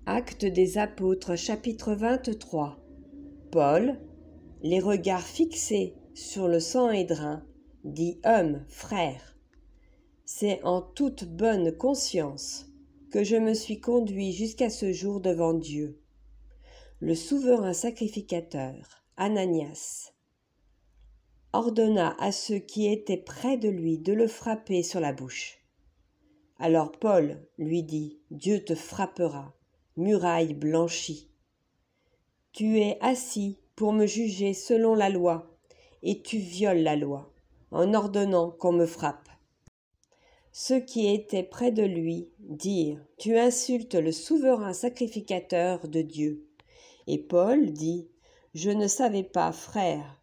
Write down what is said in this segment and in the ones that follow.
Actes des Apôtres, chapitre 23. Paul, les regards fixés sur le Sanhédrin, dit homme, frère. C'est en toute bonne conscience que je me suis conduit jusqu'à ce jour devant Dieu. Le souverain sacrificateur, Ananias, ordonna à ceux qui étaient près de lui de le frapper sur la bouche. Alors Paul lui dit, « Dieu te frappera, muraille blanchie. Tu es assis pour me juger selon la loi, et tu violes la loi, en ordonnant qu'on me frappe. » Ceux qui étaient près de lui dirent, « Tu insultes le souverain sacrificateur de Dieu. » Et Paul dit, « Je ne savais pas, frère,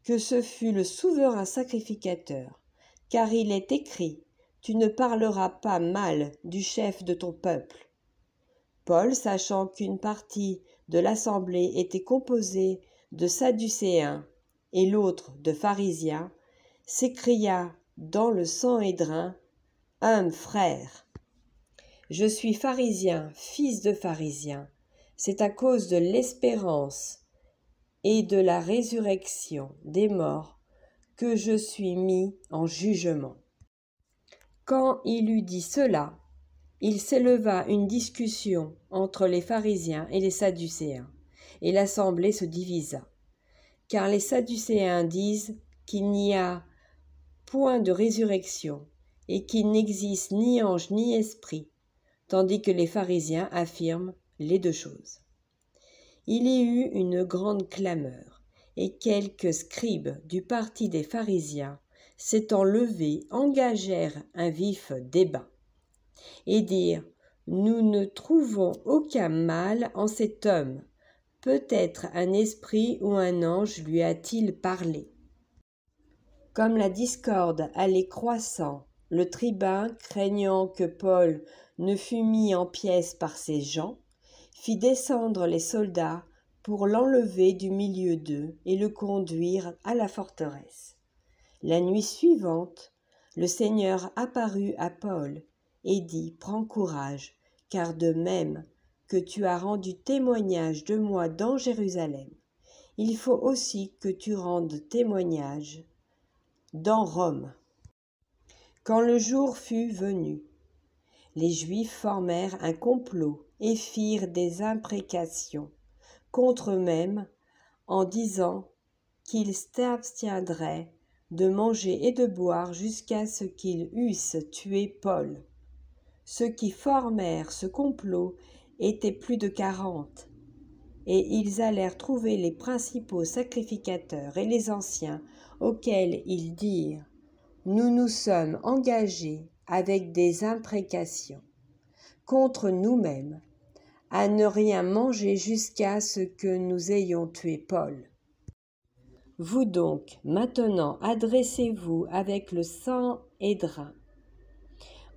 que ce fût le souverain sacrificateur, car il est écrit, « Tu ne parleras pas mal du chef de ton peuple. » Paul, sachant qu'une partie de l'assemblée était composée de Sadducéens et l'autre de pharisiens, s'écria dans le Sanhédrin, « Homme, frère, je suis pharisien, fils de pharisien. C'est à cause de l'espérance et de la résurrection des morts que je suis mis en jugement. » Quand il eut dit cela, il s'éleva une discussion entre les pharisiens et les sadducéens, et l'assemblée se divisa. Car les sadducéens disent qu'il n'y a point de résurrection, et qu'il n'existe ni ange ni esprit, tandis que les pharisiens affirment les deux choses. Il y eut une grande clameur, et quelques scribes du parti des pharisiens, s'étant levés, engagèrent un vif débat, et dirent, « Nous ne trouvons aucun mal en cet homme. Peut-être un esprit ou un ange lui a-t-il parlé. » Comme la discorde allait croissant, le tribun, craignant que Paul ne fût mis en pièces par ses gens, fit descendre les soldats pour l'enlever du milieu d'eux et le conduire à la forteresse. La nuit suivante, le Seigneur apparut à Paul et dit, « Prends courage, car de même que tu as rendu témoignage de moi dans Jérusalem, il faut aussi que tu rendes témoignage dans Rome. » Quand le jour fut venu, les Juifs formèrent un complot et firent des imprécations contre eux-mêmes en disant qu'ils s'abstiendraient de manger et de boire jusqu'à ce qu'ils eussent tué Paul. Ceux qui formèrent ce complot étaient plus de 40, et ils allèrent trouver les principaux sacrificateurs et les anciens, auxquels ils dirent, « Nous nous sommes engagés avec des imprécations contre nous-mêmes à ne rien manger jusqu'à ce que nous ayons tué Paul. Vous donc, maintenant, adressez-vous avec le Sanhédrin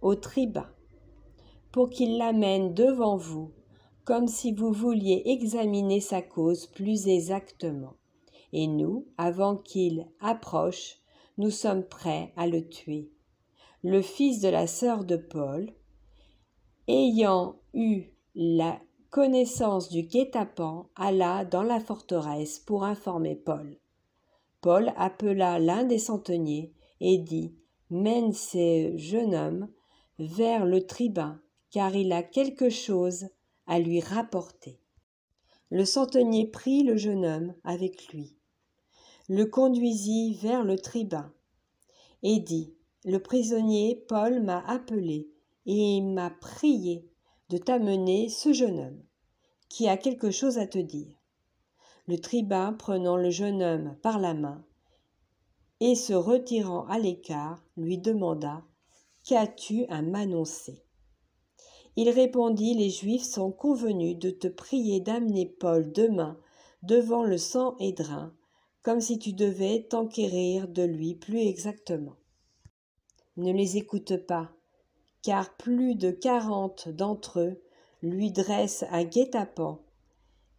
au tribun, pour qu'il l'amène devant vous, comme si vous vouliez examiner sa cause plus exactement. Et nous, avant qu'il approche, nous sommes prêts à le tuer. » Le fils de la sœur de Paul, ayant eu la connaissance du guet-apens, alla dans la forteresse pour informer Paul. Paul appela l'un des centeniers et dit, « Mène ce jeune homme vers le tribun, car il a quelque chose à lui rapporter. » Le centenier prit le jeune homme avec lui, le conduisit vers le tribun et dit, « Le prisonnier Paul m'a appelé et m'a prié de t'amener ce jeune homme, qui a quelque chose à te dire. » Le tribun, prenant le jeune homme par la main et se retirant à l'écart, lui demanda, « Qu'as-tu à m'annoncer ?» Il répondit, « Les Juifs sont convenus de te prier d'amener Paul demain devant le Sanhédrin, comme si tu devais t'enquérir de lui plus exactement. » Ne les écoute pas, car plus de 40 d'entre eux lui dressent un guet-apens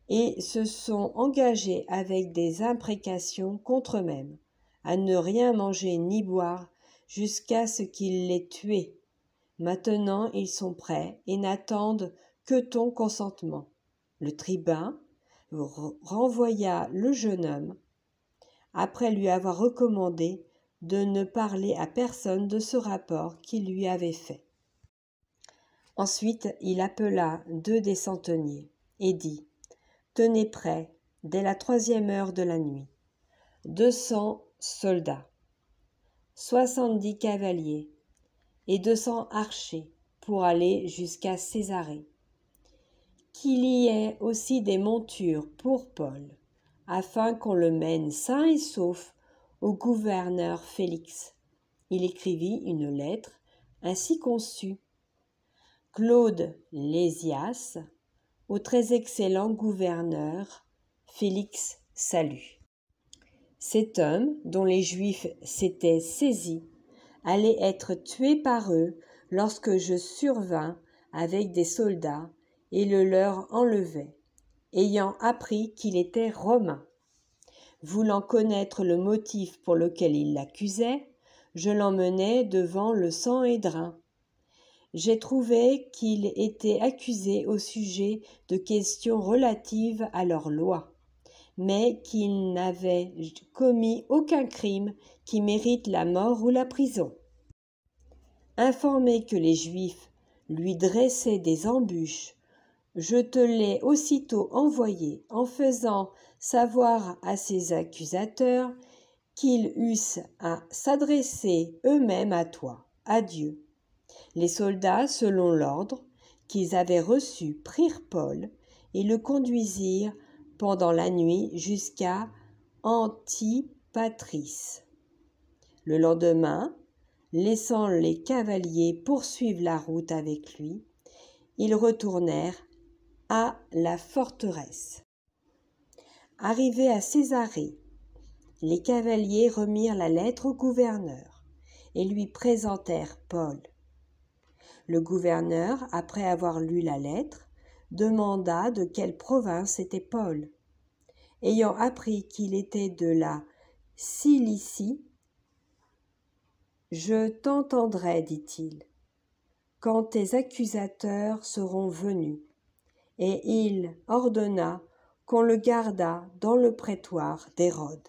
et se sont engagés avec des imprécations contre eux-mêmes, à ne rien manger ni boire jusqu'à ce qu'il l'ait tué. Maintenant ils sont prêts et n'attendent que ton consentement. Le tribun renvoya le jeune homme, après lui avoir recommandé de ne parler à personne de ce rapport qu'il lui avait fait. Ensuite, il appela 2 des centeniers et dit : « Tenez prêt, dès la 3e heure de la nuit, 200 soldats, 70 cavaliers et 200 archers pour aller jusqu'à Césarée. Qu'il y ait aussi des montures pour Paul, afin qu'on le mène sain et sauf au gouverneur Félix. » Il écrivit une lettre ainsi conçue. Claude Lysias, au très excellent gouverneur Félix salue. Cet homme, dont les Juifs s'étaient saisis, allait être tué par eux lorsque je survins avec des soldats et le leur enlevai, ayant appris qu'il était romain. Voulant connaître le motif pour lequel il l'accusait, je l'emmenai devant le Sanhédrin. J'ai trouvé qu'il était accusé au sujet de questions relatives à leur loi, mais qu'il n'avait commis aucun crime qui mérite la mort ou la prison. Informé que les Juifs lui dressaient des embûches, je te l'ai aussitôt envoyé en faisant savoir à ses accusateurs qu'ils eussent à s'adresser eux-mêmes à toi, à Dieu. Les soldats, selon l'ordre qu'ils avaient reçu, prirent Paul et le conduisirent pendant la nuit jusqu'à Antipatris. Le lendemain, laissant les cavaliers poursuivre la route avec lui, ils retournèrent à la forteresse. Arrivés à Césarée, les cavaliers remirent la lettre au gouverneur et lui présentèrent Paul. Le gouverneur, après avoir lu la lettre, demanda de quelle province était Paul. Ayant appris qu'il était de la Cilicie, « Je t'entendrai, dit-il, quand tes accusateurs seront venus. » Et il ordonna qu'on le gardât dans le prétoire d'Hérode.